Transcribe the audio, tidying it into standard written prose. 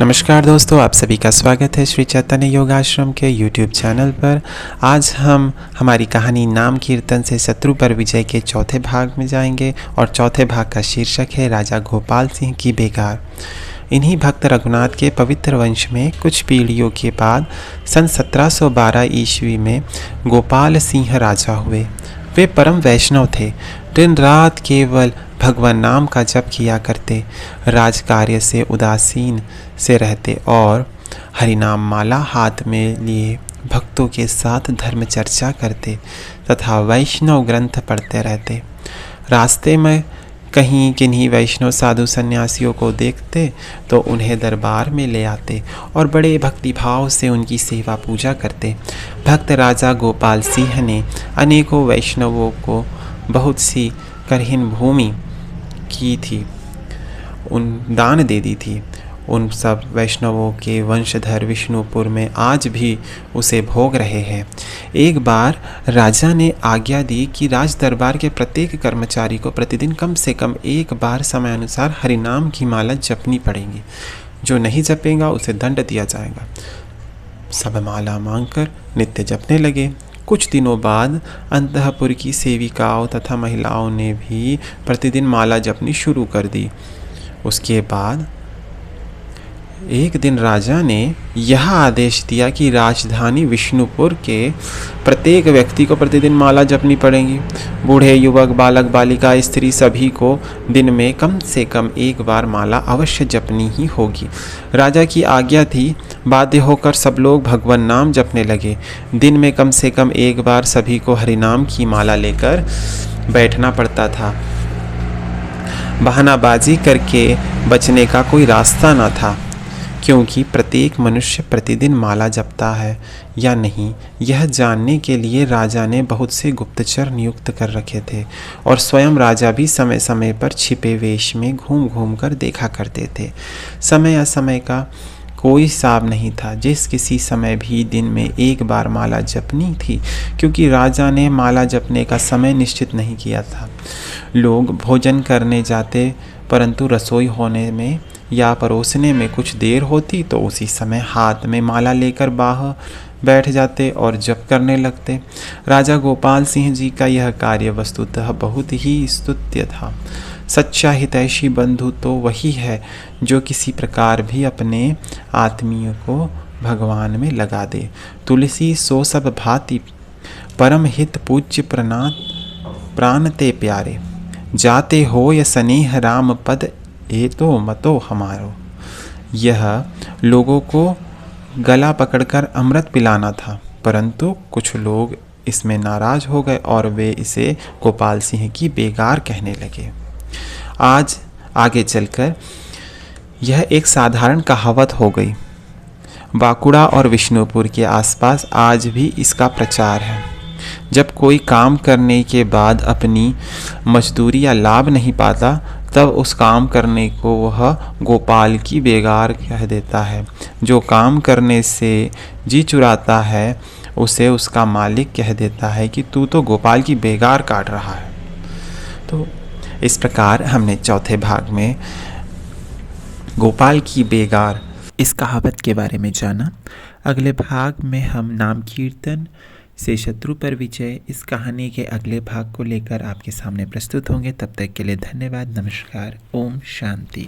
नमस्कार दोस्तों, आप सभी का स्वागत है श्री चैतन्य योगाश्रम के YouTube चैनल पर। आज हम हमारी कहानी नाम कीर्तन से शत्रु पर विजय के चौथे भाग में जाएंगे और चौथे भाग का शीर्षक है राजा गोपाल सिंह की बेगार। इन्हीं भक्त रघुनाथ के पवित्र वंश में कुछ पीढ़ियों के बाद सन 1712 ईस्वी में गोपाल सिंह राजा हुए। वे परम वैष्णव थे, दिन रात केवल भगवान नाम का जप किया करते, राजकार्य से उदासीन से रहते और हरिनाम माला हाथ में लिए भक्तों के साथ धर्म चर्चा करते तथा वैष्णव ग्रंथ पढ़ते रहते। रास्ते में कहीं किन्हीं वैष्णव साधु सन्यासियों को देखते तो उन्हें दरबार में ले आते और बड़े भक्तिभाव से उनकी सेवा पूजा करते। भक्त राजा गोपाल सिंह ने अनेकों वैष्णवों को बहुत सी कठिन भूमि की थी, दान दे दी थी। उन सब वैष्णवों के वंशधर विष्णुपुर में आज भी उसे भोग रहे हैं। एक बार राजा ने आज्ञा दी कि राज दरबार के प्रत्येक कर्मचारी को प्रतिदिन कम से कम एक बार समय अनुसार हरिनाम की माला जपनी पड़ेगी। जो नहीं जपेगा उसे दंड दिया जाएगा। सब माला मांगकर नित्य जपने लगे। कुछ दिनों बाद अंतःपुर की सेविकाओं तथा महिलाओं ने भी प्रतिदिन माला जपनी शुरू कर दी। उसके बाद एक दिन राजा ने यह आदेश दिया कि राजधानी विष्णुपुर के प्रत्येक व्यक्ति को प्रतिदिन माला जपनी पड़ेगी। बूढ़े, युवक, बालक, बालिका, स्त्री सभी को दिन में कम से कम एक बार माला अवश्य जपनी ही होगी। राजा की आज्ञा थी। बाध्य होकर सब लोग भगवान नाम जपने लगे। दिन में कम से कम एक बार सभी को हरिनाम की माला लेकर बैठना पड़ता था। बहानाबाजी करके बचने का कोई रास्ता न था, क्योंकि प्रत्येक मनुष्य प्रतिदिन माला जपता है या नहीं, यह जानने के लिए राजा ने बहुत से गुप्तचर नियुक्त कर रखे थे और स्वयं राजा भी समय समय पर छिपे वेश में घूम घूम कर देखा करते थे। समय असमय का कोई हिसाब नहीं था। जिस किसी समय भी दिन में एक बार माला जपनी थी, क्योंकि राजा ने माला जपने का समय निश्चित नहीं किया था। लोग भोजन करने जाते, परंतु रसोई होने में या परोसने में कुछ देर होती तो उसी समय हाथ में माला लेकर बाहर बैठ जाते और जप करने लगते। राजा गोपाल सिंह जी का यह कार्य वस्तुतः बहुत ही स्तुत्य था। सच्चा हितैषी बंधु तो वही है जो किसी प्रकार भी अपने आत्मीय को भगवान में लगा दे। तुलसी सो सब भांति परम हित पूज्य प्राण ते प्यारे, जाते हो या स्नेह राम पद ए तो मतो हमारो। यह लोगों को गला पकड़कर अमृत पिलाना था, परंतु कुछ लोग इसमें नाराज हो गए और वे इसे गोपाल सिंह की बेगार कहने लगे। आज आगे चलकर यह एक साधारण कहावत हो गई। बांकुड़ा और विष्णुपुर के आसपास आज भी इसका प्रचार है। जब कोई काम करने के बाद अपनी मजदूरी या लाभ नहीं पाता, तब उस काम करने को वह गोपाल की बेगार कह देता है। जो काम करने से जी चुराता है, उसे उसका मालिक कह देता है कि तू तो गोपाल की बेगार काट रहा है। तो इस प्रकार हमने चौथे भाग में गोपाल की बेगार इस कहावत के बारे में जाना। अगले भाग में हम नाम कीर्तन से शत्रु पर विजय इस कहानी के अगले भाग को लेकर आपके सामने प्रस्तुत होंगे। तब तक के लिए धन्यवाद। नमस्कार। ओम शांति।